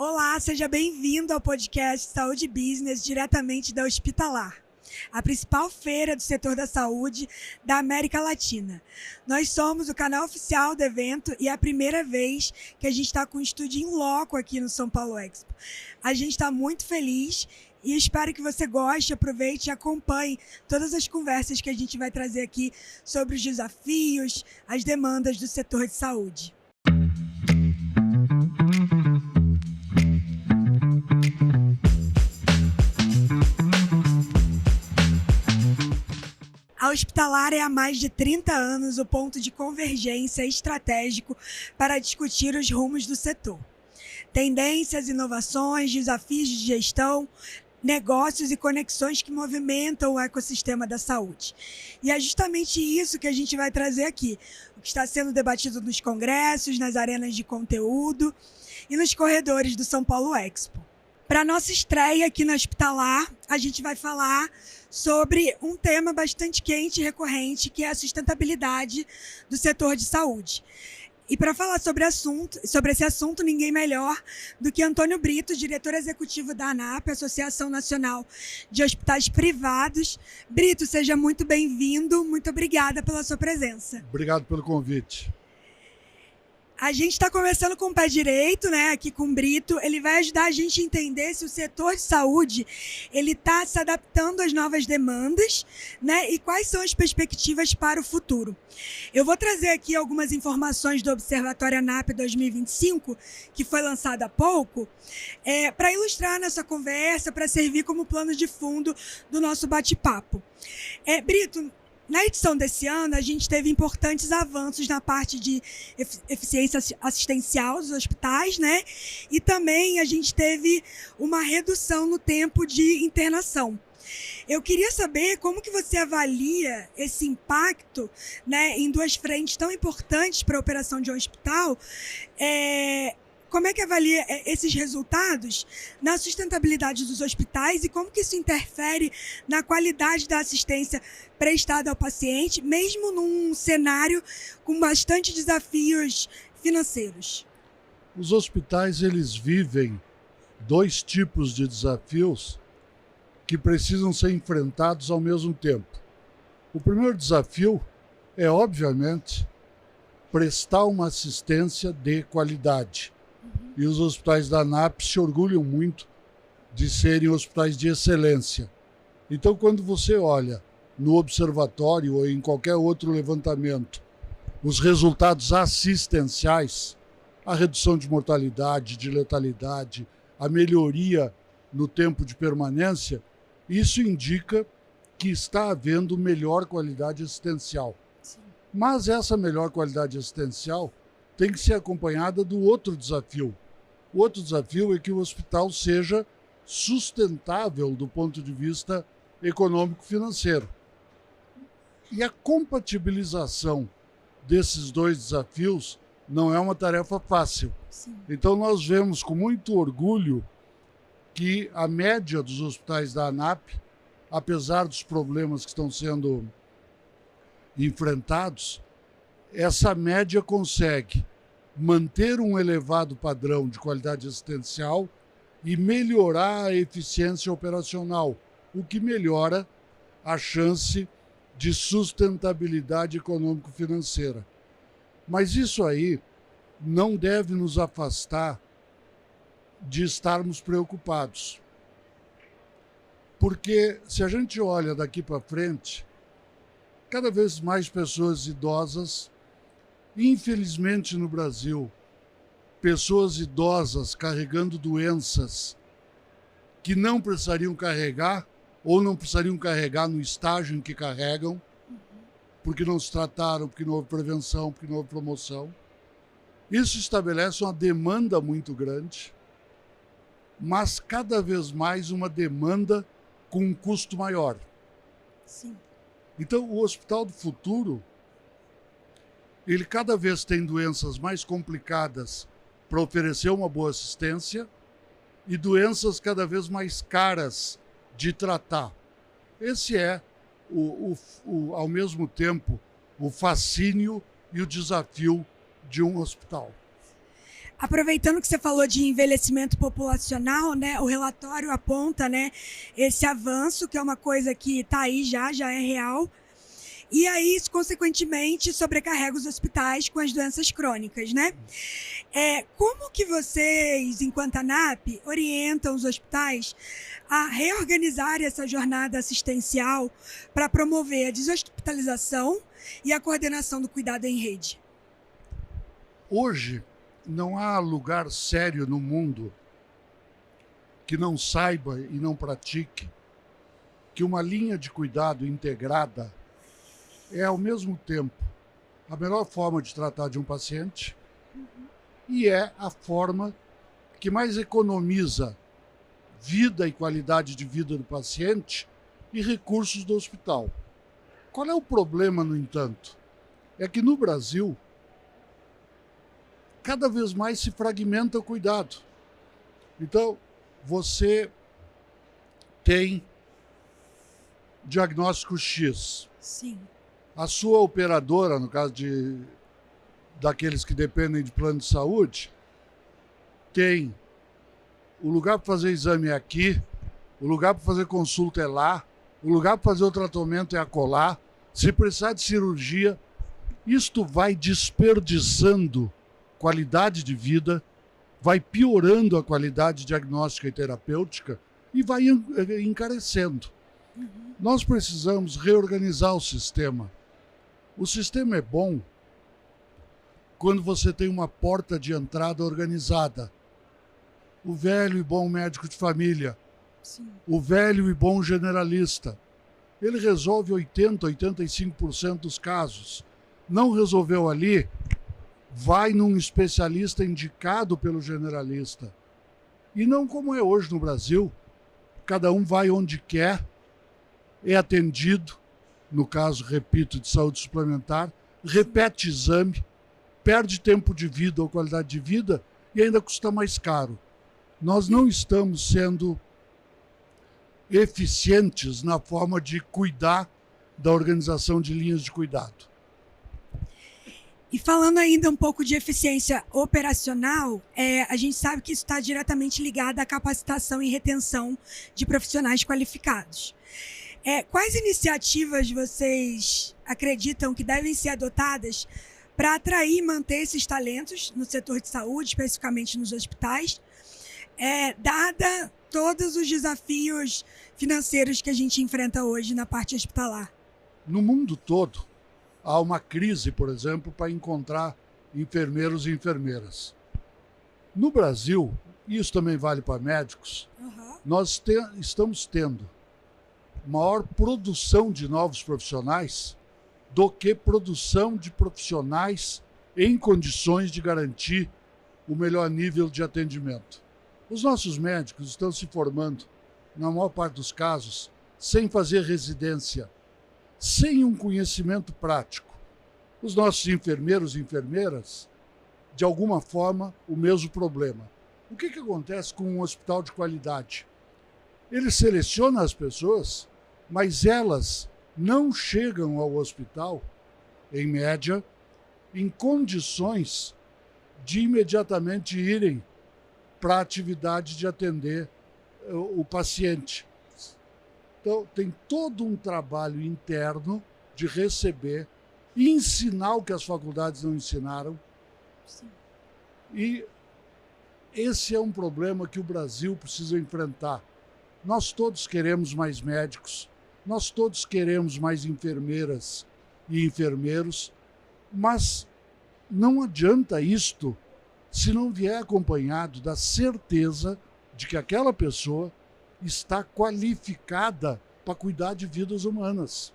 Olá, seja bem-vindo ao podcast Saúde Business, diretamente da Hospitalar, a principal feira do setor da saúde da América Latina. Nós somos o canal oficial do evento e é a primeira vez que a gente está com um estúdio em loco aqui no São Paulo Expo. A gente está muito feliz e espero que você goste, aproveite e acompanhe todas as conversas que a gente vai trazer aqui sobre os desafios, as demandas do setor de saúde. A Hospitalar é há mais de 30 anos o ponto de convergência estratégico para discutir os rumos do setor. Tendências, inovações, desafios de gestão, negócios e conexões que movimentam o ecossistema da saúde. E é justamente isso que a gente vai trazer aqui, o que está sendo debatido nos congressos, nas arenas de conteúdo e nos corredores do São Paulo Expo. Para a nossa estreia aqui na Hospitalar, a gente vai falar sobre um tema bastante quente e recorrente, que é a sustentabilidade do setor de saúde. E para falar sobre esse assunto, ninguém melhor do que Antônio Brito, diretor executivo da ANAP, Associação Nacional de Hospitais Privados. Brito, seja muito bem-vindo, muito obrigada pela sua presença. Obrigado pelo convite. A gente está conversando com o pé direito, né, aqui com o Brito. Ele vai ajudar a gente a entender se o setor de saúde ele está se adaptando às novas demandas, né, e quais são as perspectivas para o futuro. Eu vou trazer aqui algumas informações do Observatório ANAP 2025, que foi lançado há pouco, para ilustrar nossa conversa, para servir como plano de fundo do nosso bate-papo. Brito, na edição desse ano, a gente teve importantes avanços na parte de eficiência assistencial dos hospitais, né? E também a gente teve uma redução no tempo de internação. Eu queria saber como que você avalia esse impacto, né, em duas frentes tão importantes para a operação de um hospital. Como é que avalia esses resultados na sustentabilidade dos hospitais e como que isso interfere na qualidade da assistência prestada ao paciente, mesmo num cenário com bastante desafios financeiros? Os hospitais, eles vivem dois tipos de desafios que precisam ser enfrentados ao mesmo tempo. O primeiro desafio é, obviamente, prestar uma assistência de qualidade. E os hospitais da ANAP se orgulham muito de serem hospitais de excelência. Então, quando você olha no observatório ou em qualquer outro levantamento os resultados assistenciais, a redução de mortalidade, de letalidade, a melhoria no tempo de permanência, isso indica que está havendo melhor qualidade assistencial. Sim. Mas essa melhor qualidade assistencial tem que ser acompanhada do outro desafio. O outro desafio é que o hospital seja sustentável do ponto de vista econômico-financeiro. E a compatibilização desses dois desafios não é uma tarefa fácil. Sim. Então nós vemos com muito orgulho que a média dos hospitais da ANAP, apesar dos problemas que estão sendo enfrentados, essa média consegue manter um elevado padrão de qualidade assistencial e melhorar a eficiência operacional, o que melhora a chance de sustentabilidade econômico-financeira. Mas isso aí não deve nos afastar de estarmos preocupados. Porque se a gente olha daqui para frente, cada vez mais pessoas idosas, infelizmente no Brasil, pessoas idosas carregando doenças que não precisariam carregar ou não precisariam carregar no estágio em que carregam, porque não se trataram, porque não houve prevenção, porque não houve promoção. Isso estabelece uma demanda muito grande, mas cada vez mais uma demanda com um custo maior. Sim. Então, o Hospital do Futuro, ele cada vez tem doenças mais complicadas para oferecer uma boa assistência e doenças cada vez mais caras de tratar. Esse é, ao mesmo tempo, o fascínio e o desafio de um hospital. Aproveitando que você falou de envelhecimento populacional, né, o relatório aponta, né, esse avanço, que é uma coisa que está aí já é real. E aí, isso, consequentemente, sobrecarrega os hospitais com as doenças crônicas, né? Como que vocês, enquanto ANAP, orientam os hospitais a reorganizar essa jornada assistencial para promover a deshospitalização e a coordenação do cuidado em rede? Hoje, não há lugar sério no mundo que não saiba e não pratique que uma linha de cuidado integrada é, ao mesmo tempo, a melhor forma de tratar de um paciente e é a forma que mais economiza vida e qualidade de vida do paciente e recursos do hospital. Qual é o problema, no entanto? É que no Brasil, cada vez mais se fragmenta o cuidado. Então, você tem diagnóstico X. Sim. A sua operadora, no caso daqueles que dependem de plano de saúde, tem o lugar para fazer exame é aqui, o lugar para fazer consulta é lá, o lugar para fazer o tratamento é acolá. Se precisar de cirurgia, isto vai desperdiçando qualidade de vida, vai piorando a qualidade diagnóstica e terapêutica e vai encarecendo. Nós precisamos reorganizar o sistema. O sistema é bom quando você tem uma porta de entrada organizada. O velho e bom médico de família, Sim. O velho e bom generalista. Ele resolve 80, 85% dos casos. Não resolveu ali, vai num especialista indicado pelo generalista. E não como é hoje no Brasil, cada um vai onde quer, é atendido, no caso, repito, de saúde suplementar, repete exame, perde tempo de vida ou qualidade de vida e ainda custa mais caro. Nós não estamos sendo eficientes na forma de cuidar da organização de linhas de cuidado. E falando ainda um pouco de eficiência operacional, a gente sabe que isso está diretamente ligado à capacitação e retenção de profissionais qualificados. Quais iniciativas vocês acreditam que devem ser adotadas para atrair e manter esses talentos no setor de saúde, especificamente nos hospitais, dada todos os desafios financeiros que a gente enfrenta hoje na parte hospitalar? No mundo todo, há uma crise, por exemplo, para encontrar enfermeiros e enfermeiras. No Brasil, e isso também vale para médicos, nós estamos tendo maior produção de novos profissionais do que produção de profissionais em condições de garantir o melhor nível de atendimento. Os nossos médicos estão se formando, na maior parte dos casos, sem fazer residência, sem um conhecimento prático. Os nossos enfermeiros e enfermeiras, de alguma forma, o mesmo problema. O que acontece com um hospital de qualidade? Ele seleciona as pessoas, mas elas não chegam ao hospital, em média, em condições de imediatamente irem para a atividade de atender o paciente. Então, tem todo um trabalho interno de receber e ensinar o que as faculdades não ensinaram. Sim. E esse é um problema que o Brasil precisa enfrentar. Nós todos queremos mais médicos, nós todos queremos mais enfermeiras e enfermeiros, mas não adianta isto se não vier acompanhado da certeza de que aquela pessoa está qualificada para cuidar de vidas humanas.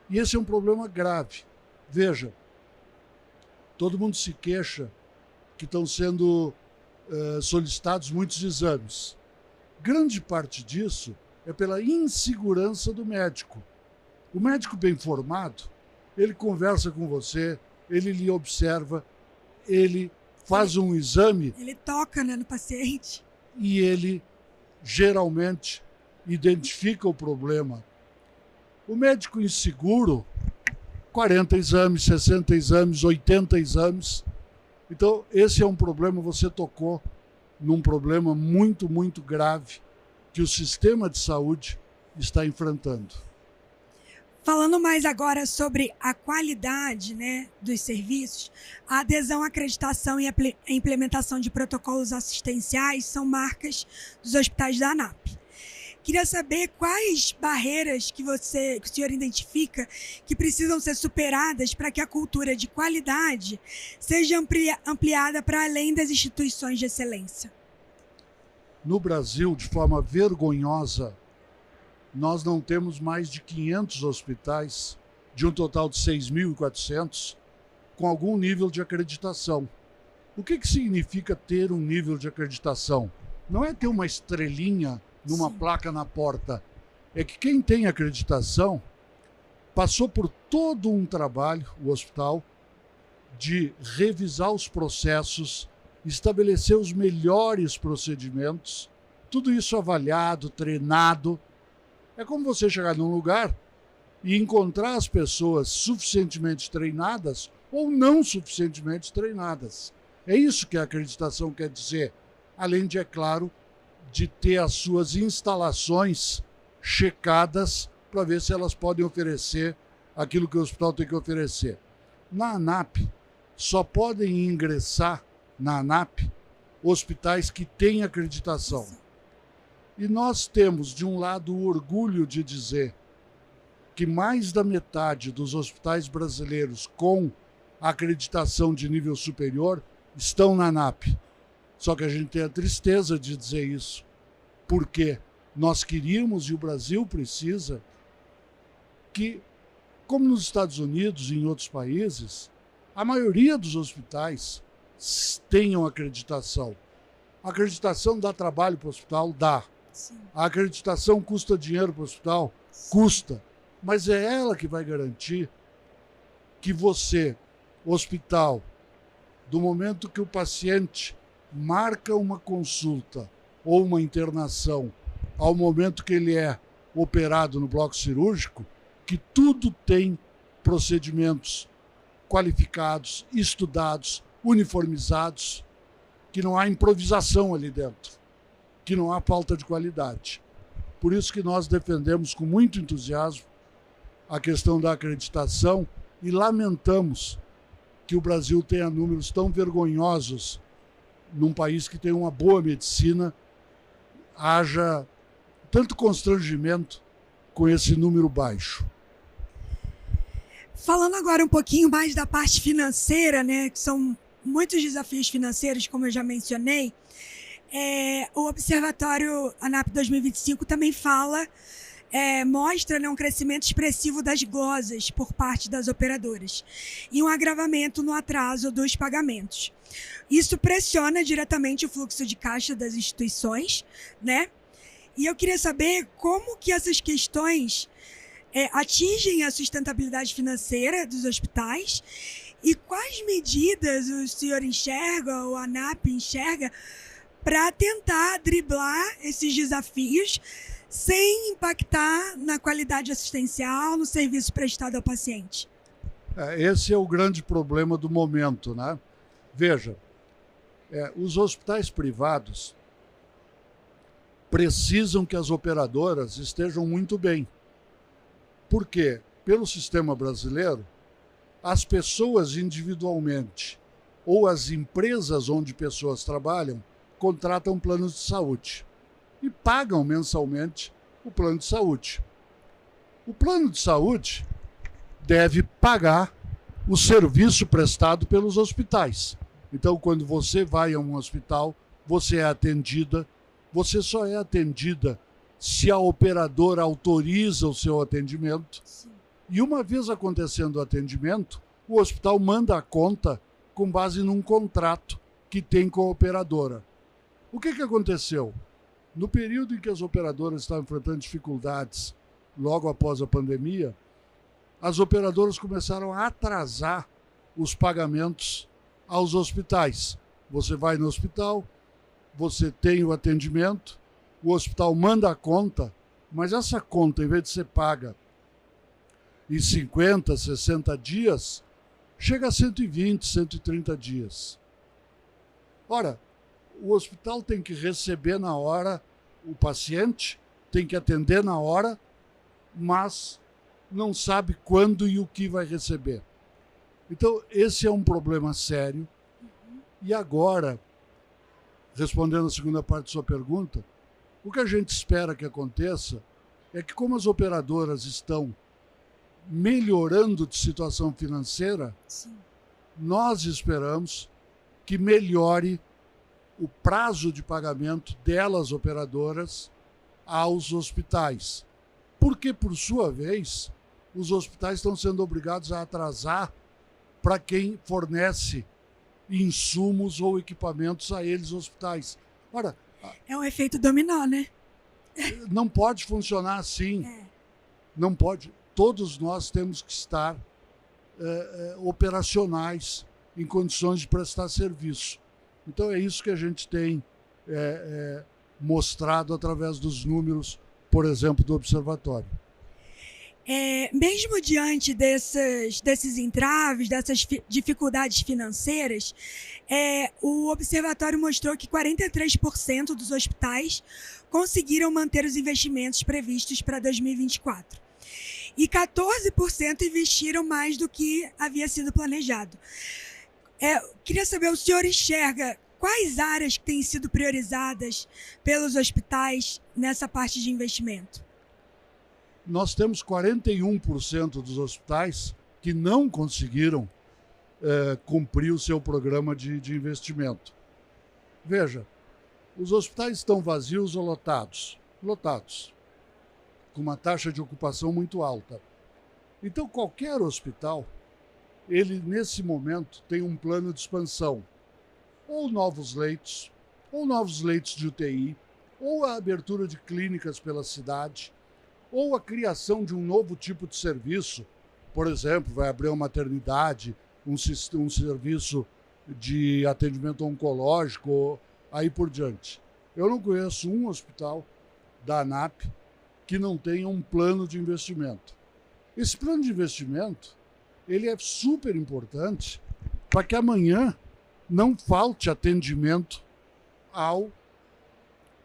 E esse é um problema grave. Veja, todo mundo se queixa que estão sendo solicitados muitos exames. Grande parte disso é pela insegurança do médico. O médico bem formado, ele conversa com você, ele lhe observa, ele faz um exame. Ele toca, né, no paciente. E ele geralmente identifica o problema. O médico inseguro, 40 exames, 60 exames, 80 exames, Então, esse é um problema, você tocou num problema muito, muito grave que o sistema de saúde está enfrentando. Falando mais agora sobre a qualidade, né, dos serviços, a adesão, acreditação e a implementação de protocolos assistenciais são marcas dos hospitais da ANAP. Queria saber quais barreiras que o senhor identifica que precisam ser superadas para que a cultura de qualidade seja ampliada para além das instituições de excelência. No Brasil, de forma vergonhosa, nós não temos mais de 500 hospitais, de um total de 6.400, com algum nível de acreditação. O que significa ter um nível de acreditação? Não é ter uma estrelinha numa placa na porta. É que quem tem acreditação passou por todo um trabalho, o hospital, de revisar os processos, estabelecer os melhores procedimentos, tudo isso avaliado, treinado. É como você chegar num lugar e encontrar as pessoas suficientemente treinadas ou não suficientemente treinadas. É isso que a acreditação quer dizer. Além de, é claro, de ter as suas instalações checadas para ver se elas podem oferecer aquilo que o hospital tem que oferecer. Na ANAP, só podem ingressar na ANAP hospitais que têm acreditação. E nós temos, de um lado, o orgulho de dizer que mais da metade dos hospitais brasileiros com acreditação de nível superior estão na ANAP. Só que a gente tem a tristeza de dizer isso, porque nós queríamos, e o Brasil precisa, que, como nos Estados Unidos e em outros países, a maioria dos hospitais tenham acreditação. A acreditação dá trabalho para o hospital? Dá. Sim. A acreditação custa dinheiro para o hospital? Custa. Mas é ela que vai garantir que você, hospital, do momento que o paciente marca uma consulta ou uma internação, ao momento que ele é operado no bloco cirúrgico, que tudo tem procedimentos qualificados, estudados, uniformizados, que não há improvisação ali dentro, que não há falta de qualidade. Por isso que nós defendemos com muito entusiasmo a questão da acreditação e lamentamos que o Brasil tenha números tão vergonhosos num país que tem uma boa medicina, haja tanto constrangimento com esse número baixo. Falando agora um pouquinho mais da parte financeira, né, que são muitos desafios financeiros, como eu já mencionei, o Observatório ANAP 2025 também mostra, né, um crescimento expressivo das glosas por parte das operadoras e um agravamento no atraso dos pagamentos. Isso pressiona diretamente o fluxo de caixa das instituições, né? E eu queria saber como que essas questões atingem a sustentabilidade financeira dos hospitais e quais medidas o senhor enxerga, ou a ANAP enxerga, para tentar driblar esses desafios sem impactar na qualidade assistencial, no serviço prestado ao paciente. Esse é o grande problema do momento, né? Veja, os hospitais privados precisam que as operadoras estejam muito bem. Por quê? Pelo sistema brasileiro, as pessoas individualmente ou as empresas onde pessoas trabalham contratam planos de saúde e pagam mensalmente o plano de saúde. O plano de saúde deve pagar o serviço prestado pelos hospitais. Então, quando você vai a um hospital, você é atendida, você só é atendida se a operadora autoriza o seu atendimento. Sim. E uma vez acontecendo o atendimento, o hospital manda a conta com base num contrato que tem com a operadora. O que aconteceu? No período em que as operadoras estavam enfrentando dificuldades, logo após a pandemia, as operadoras começaram a atrasar os pagamentos aos hospitais. Você vai no hospital, você tem o atendimento, o hospital manda a conta, mas essa conta, em vez de ser paga em 50, 60 dias, chega a 120, 130 dias. Ora, o hospital tem que receber na hora o paciente, tem que atender na hora, mas não sabe quando e o que vai receber. Então, esse é um problema sério. E agora, respondendo a segunda parte da sua pergunta, o que a gente espera que aconteça é que, como as operadoras estão melhorando de situação financeira, Sim. nós esperamos que melhore o prazo de pagamento delas, operadoras, aos hospitais. Porque, por sua vez, os hospitais estão sendo obrigados a atrasar para quem fornece insumos ou equipamentos a eles, hospitais. Ora, É um efeito dominó, né? não pode funcionar assim. Não pode. Todos nós temos que estar operacionais em condições de prestar serviço. Então é isso que a gente tem mostrado através dos números, por exemplo, do observatório. Mesmo diante desses entraves, dessas dificuldades financeiras, o observatório mostrou que 43% dos hospitais conseguiram manter os investimentos previstos para 2024. E 14% investiram mais do que havia sido planejado. Queria saber, o senhor enxerga quais áreas que têm sido priorizadas pelos hospitais nessa parte de investimento? Nós temos 41% dos hospitais que não conseguiram cumprir o seu programa de investimento. Veja, os hospitais estão vazios ou lotados? Lotados, com uma taxa de ocupação muito alta. Então, qualquer hospital, ele nesse momento tem um plano de expansão, ou novos leitos de UTI, ou a abertura de clínicas pela cidade, ou a criação de um novo tipo de serviço. Por exemplo, vai abrir uma maternidade, um serviço de atendimento oncológico, aí por diante. Eu não conheço um hospital da ANAP que não tenha um plano de investimento. Esse plano de investimento, ele é super importante para que amanhã não falte atendimento ao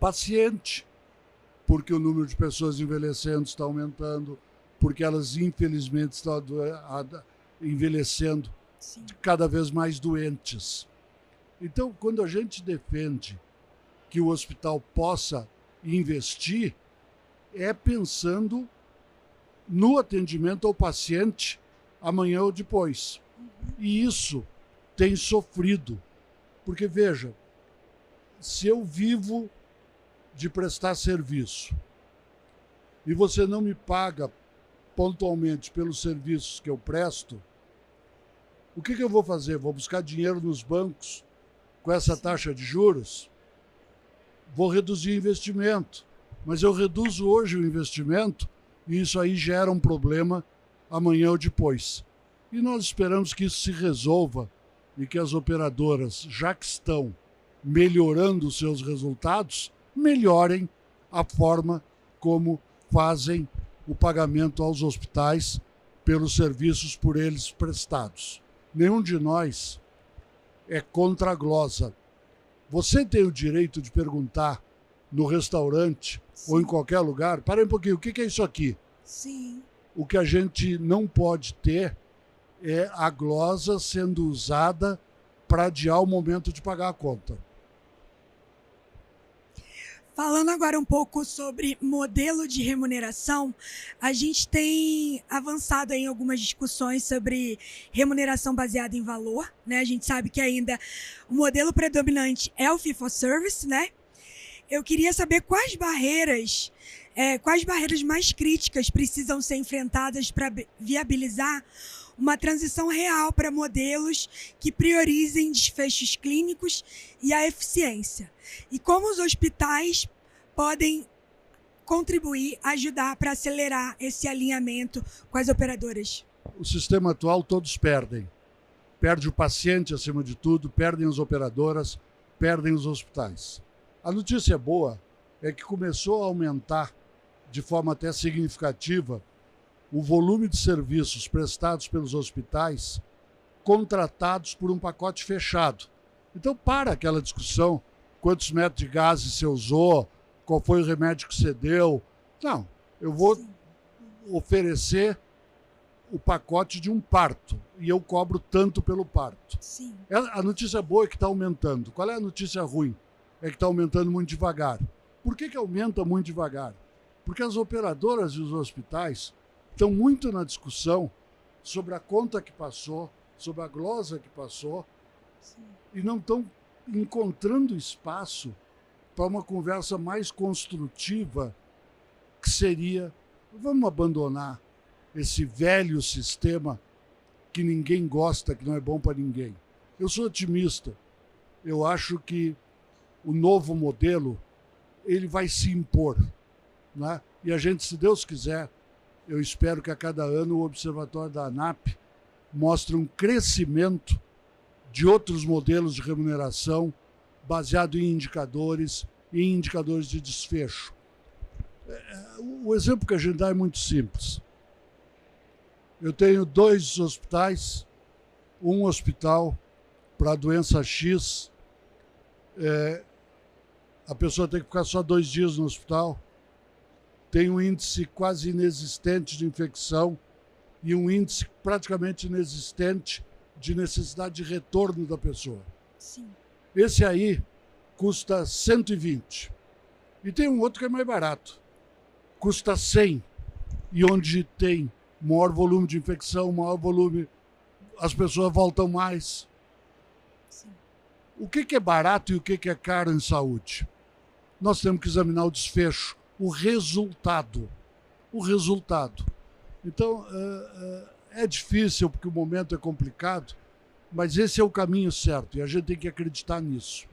paciente, porque o número de pessoas envelhecendo está aumentando, porque elas, infelizmente, estão envelhecendo. Sim. Cada vez mais doentes. Então, quando a gente defende que o hospital possa investir, é pensando no atendimento ao paciente amanhã ou depois. E isso tem sofrido. Porque, veja, se eu vivo de prestar serviço e você não me paga pontualmente pelos serviços que eu presto, o que eu vou fazer? Vou buscar dinheiro nos bancos com essa taxa de juros? Vou reduzir o investimento. Mas eu reduzo hoje o investimento e isso aí gera um problema amanhã ou depois. E nós esperamos que isso se resolva e que as operadoras, já que estão melhorando os seus resultados, melhorem a forma como fazem o pagamento aos hospitais pelos serviços por eles prestados. Nenhum de nós é contra a glosa. Você tem o direito de perguntar no restaurante Sim. ou em qualquer lugar, para um pouquinho, o que é isso aqui? Sim. O que a gente não pode ter é a glosa sendo usada para adiar o momento de pagar a conta. Falando agora um pouco sobre modelo de remuneração, a gente tem avançado em algumas discussões sobre remuneração baseada em valor, né? A gente sabe que ainda o modelo predominante é o fee-for-service, né? Eu queria saber quais barreiras mais críticas precisam ser enfrentadas para viabilizar uma transição real para modelos que priorizem desfechos clínicos e a eficiência. E como os hospitais podem contribuir, ajudar para acelerar esse alinhamento com as operadoras? O sistema atual todos perdem. Perde o paciente acima de tudo, perdem as operadoras, perdem os hospitais. A notícia boa é que começou a aumentar de forma até significativa o volume de serviços prestados pelos hospitais contratados por um pacote fechado. Então, para aquela discussão, quantos metros de gases você usou, qual foi o remédio que você deu. Não, eu vou oferecer o pacote de um parto e eu cobro tanto pelo parto. Sim. A notícia boa é que está aumentando. Qual é a notícia ruim? É que está aumentando muito devagar. Por que aumenta muito devagar? Porque as operadoras e os hospitais estão muito na discussão sobre a conta que passou, sobre a glosa que passou, sim, e não estão encontrando espaço para uma conversa mais construtiva, que seria: vamos abandonar esse velho sistema que ninguém gosta, que não é bom para ninguém. Eu sou otimista. Eu acho que o novo modelo ele vai se impor, né? E a gente, se Deus quiser, eu espero que a cada ano o Observatório da ANAP mostre um crescimento de outros modelos de remuneração baseado em indicadores e em indicadores de desfecho. O exemplo que a gente dá é muito simples. Eu tenho 2 hospitais, um hospital para a doença X, a pessoa tem que ficar só 2 dias no hospital, tem um índice quase inexistente de infecção e um índice praticamente inexistente de necessidade de retorno da pessoa. Sim. Esse aí custa 120. E tem um outro que é mais barato, custa 100. E onde tem maior volume de infecção, maior volume, as pessoas voltam mais. Sim. O que é barato e o que é caro em saúde? Nós temos que examinar o desfecho, o resultado. O resultado. Então, é difícil porque o momento é complicado, mas esse é o caminho certo e a gente tem que acreditar nisso.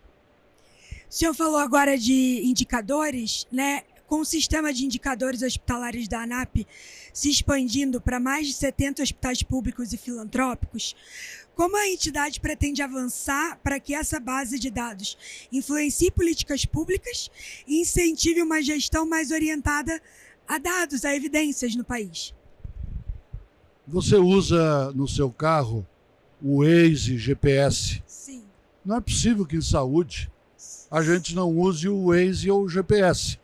O senhor falou agora de indicadores, né? Com o sistema de indicadores hospitalares da ANAP se expandindo para mais de 70 hospitais públicos e filantrópicos, como a entidade pretende avançar para que essa base de dados influencie políticas públicas e incentive uma gestão mais orientada a dados, a evidências no país? Você usa no seu carro o Waze, GPS. Sim. Não é possível que em saúde a gente não use o Waze ou o GPS.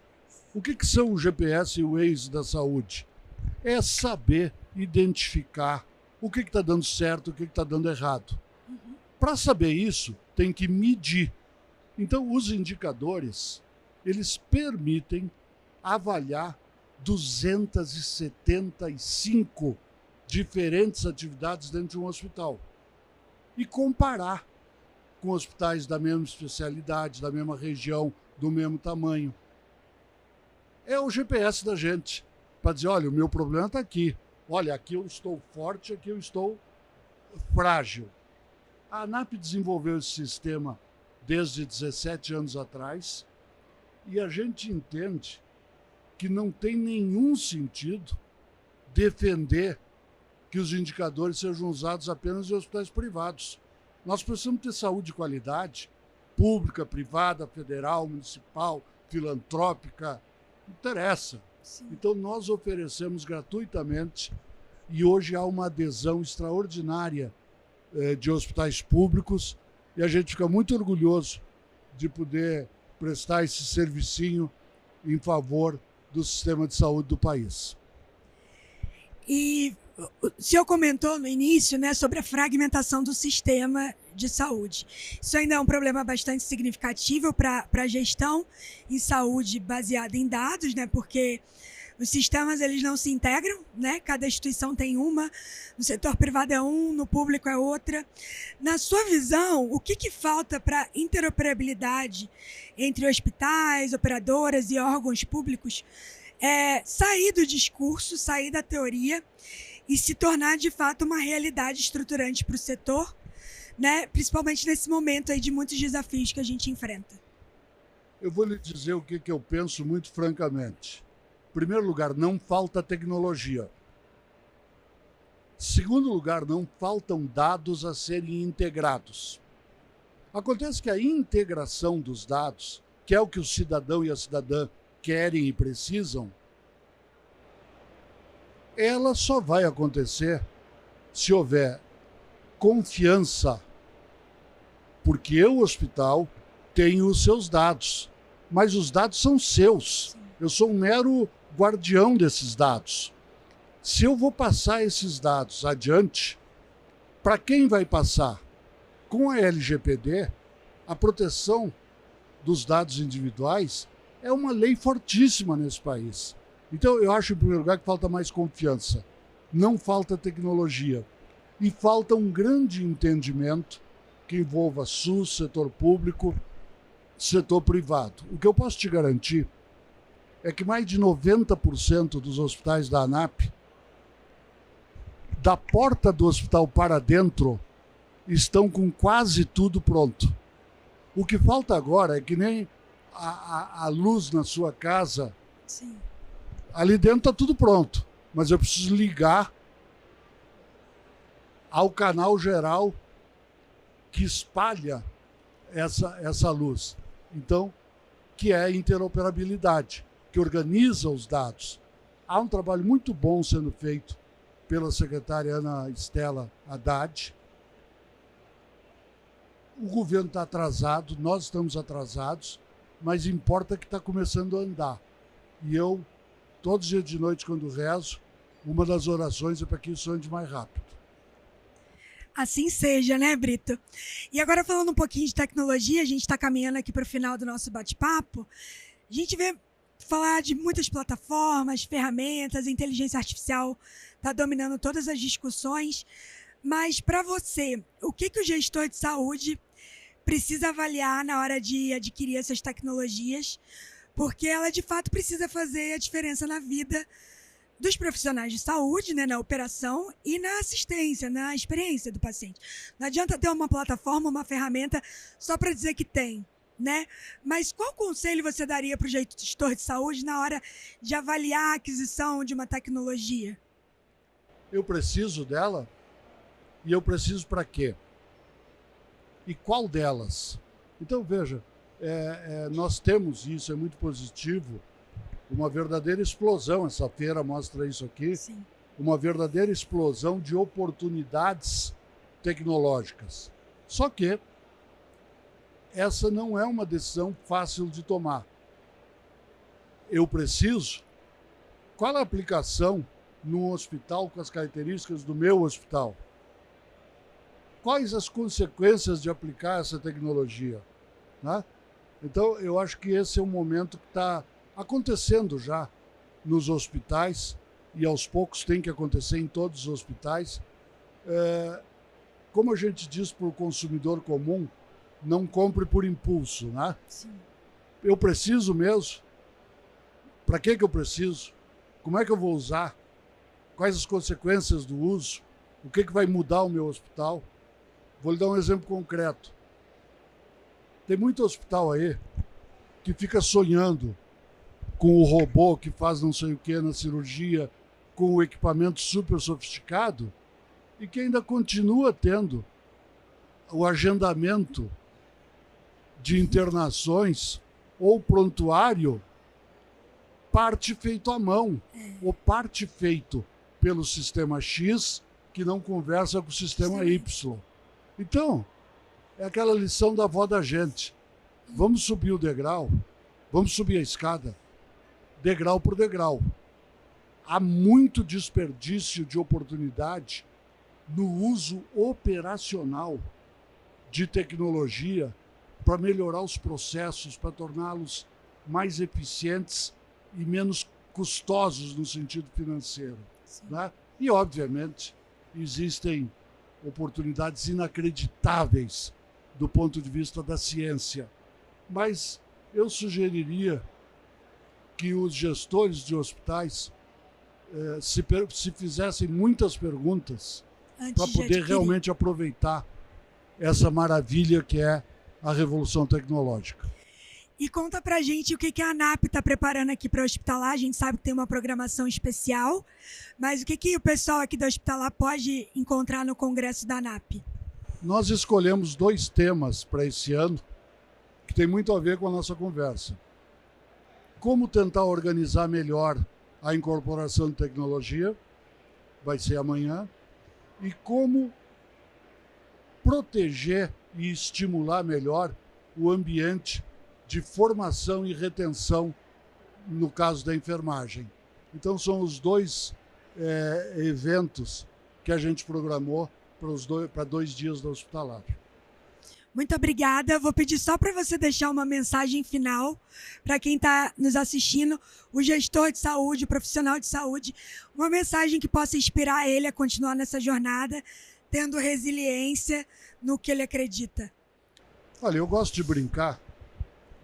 O que são o GPS e o Waze da saúde? É saber identificar o que está dando certo, o que está dando errado. Uhum. Para saber isso, tem que medir. Então, os indicadores, eles permitem avaliar 275 diferentes atividades dentro de um hospital e comparar com hospitais da mesma especialidade, da mesma região, do mesmo tamanho. É o GPS da gente, para dizer: olha, o meu problema está aqui. Olha, aqui eu estou forte, aqui eu estou frágil. A ANAP desenvolveu esse sistema desde 17 anos atrás e a gente entende que não tem nenhum sentido defender que os indicadores sejam usados apenas em hospitais privados. Nós precisamos ter saúde de qualidade, pública, privada, federal, municipal, filantrópica, não interessa. Sim. Então nós oferecemos gratuitamente e hoje há uma adesão extraordinária de hospitais públicos e a gente fica muito orgulhoso de poder prestar esse servicinho em favor do sistema de saúde do país. E o senhor comentou no início, né, sobre a fragmentação do sistema de saúde. Isso ainda é um problema bastante significativo para a gestão em saúde baseada em dados, né, porque os sistemas eles não se integram, né? Cada instituição tem uma, no setor privado é um, no público é outra. Na sua visão, o que falta para interoperabilidade entre hospitais, operadoras e órgãos públicos sair do discurso, sair da teoria e se tornar de fato uma realidade estruturante para o setor, né? Principalmente nesse momento aí de muitos desafios que a gente enfrenta? Eu vou lhe dizer o que eu penso muito francamente. Em primeiro lugar, não falta tecnologia. Em segundo lugar, não faltam dados a serem integrados. Acontece que a integração dos dados, que é o que o cidadão e a cidadã querem e precisam, ela só vai acontecer se houver confiança porque o hospital tem os seus dados, mas os dados são seus. Eu sou um mero guardião desses dados. Se eu vou passar esses dados adiante, para quem vai passar? Com a LGPD, a proteção dos dados individuais é uma lei fortíssima nesse país. Então, eu acho, em primeiro lugar, que falta mais confiança. Não falta tecnologia. E falta um grande entendimento que envolva SUS, setor público, setor privado. O que eu posso te garantir é que mais de 90% dos hospitais da ANAP, da porta do hospital para dentro, estão com quase tudo pronto. O que falta agora é que nem a luz na sua casa. Sim. Ali dentro está tudo pronto, mas eu preciso ligar ao canal geral que espalha essa luz. Então, que é a interoperabilidade, que organiza os dados. Há um trabalho muito bom sendo feito pela secretária Ana Estela Haddad. O governo está atrasado, nós estamos atrasados, mas importa que está começando a andar. E eu, todos os dias de noite, quando rezo, uma das orações é para que isso ande mais rápido. Assim seja, né, Brito? E agora, falando um pouquinho de tecnologia, a gente está caminhando aqui para o final do nosso bate-papo. A gente vê falar de muitas plataformas, ferramentas, a inteligência artificial está dominando todas as discussões. Mas, para você, o que o gestor de saúde precisa avaliar na hora de adquirir essas tecnologias? Porque ela, de fato, precisa fazer a diferença na vida dos profissionais de saúde, né, na operação e na assistência, na experiência do paciente. Não adianta ter uma plataforma, uma ferramenta só para dizer que tem, né? Mas qual conselho você daria para o gestor de saúde na hora de avaliar a aquisição de uma tecnologia? Eu preciso dela e eu preciso para quê? E qual delas? Então, veja, nós temos isso, é muito positivo, uma verdadeira explosão, essa feira mostra isso aqui. Sim. Uma verdadeira explosão de oportunidades tecnológicas. Só que essa não é uma decisão fácil de tomar. Eu preciso, qual a aplicação num hospital com as características do meu hospital? Quais as consequências de aplicar essa tecnologia? Né? Então, eu acho que esse é um momento que está acontecendo já nos hospitais, e aos poucos tem que acontecer em todos os hospitais. Como a gente diz para o consumidor comum, não compre por impulso, né? Sim. Eu preciso mesmo? Para que eu preciso? Como é que eu vou usar? Quais as consequências do uso? O que vai mudar o meu hospital? Vou lhe dar um exemplo concreto. Tem muito hospital aí que fica sonhando com o robô que faz não sei o que na cirurgia, com o equipamento super sofisticado, e que ainda continua tendo o agendamento de internações ou prontuário parte feito à mão, ou parte feito pelo sistema X que não conversa com o sistema Y. Então, é aquela lição da avó da gente. Vamos subir o degrau, vamos subir a escada, degrau por degrau. Há muito desperdício de oportunidade no uso operacional de tecnologia para melhorar os processos, para torná-los mais eficientes e menos custosos no sentido financeiro. Né? E, obviamente, existem oportunidades inacreditáveis do ponto de vista da ciência. Mas eu sugeriria que os gestores de hospitais se fizessem muitas perguntas para poder realmente aproveitar essa maravilha que é a revolução tecnológica. E conta pra gente o que a ANAP está preparando aqui para o Hospitalar. A gente sabe que tem uma programação especial, mas o que o pessoal aqui do Hospitalar pode encontrar no Congresso da ANAP? Nós escolhemos 2 temas para esse ano que tem muito a ver com a nossa conversa. Como tentar organizar melhor a incorporação de tecnologia, vai ser amanhã, e como proteger e estimular melhor o ambiente de formação e retenção no caso da enfermagem. Então são os dois eventos que a gente programou para 2 dias da Hospitalar. Muito obrigada. Vou pedir só para você deixar uma mensagem final para quem está nos assistindo, o gestor de saúde, o profissional de saúde, uma mensagem que possa inspirar ele a continuar nessa jornada, tendo resiliência no que ele acredita. Olha, eu gosto de brincar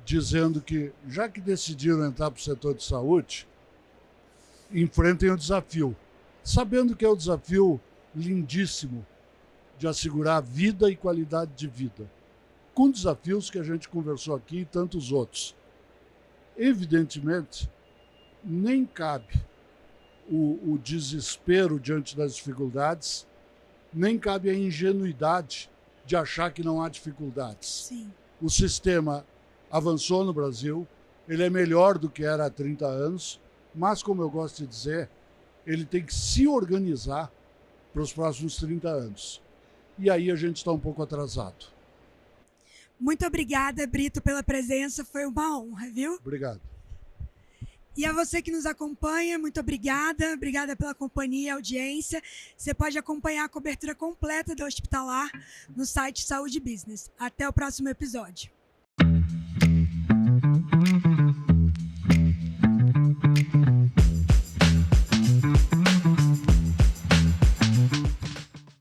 dizendo que, já que decidiram entrar para o setor de saúde, enfrentem o desafio, sabendo que é um desafio lindíssimo de assegurar vida e qualidade de vida, com desafios que a gente conversou aqui e tantos outros. Evidentemente, nem cabe o desespero diante das dificuldades, nem cabe a ingenuidade de achar que não há dificuldades. Sim. O sistema avançou no Brasil, ele é melhor do que era há 30 anos, mas, como eu gosto de dizer, ele tem que se organizar para os próximos 30 anos. E aí a gente está um pouco atrasado. Muito obrigada, Brito, pela presença. Foi uma honra, viu? Obrigado. E a você que nos acompanha, muito obrigada. Obrigada pela companhia e audiência. Você pode acompanhar a cobertura completa da Hospitalar no site Saúde Business. Até o próximo episódio.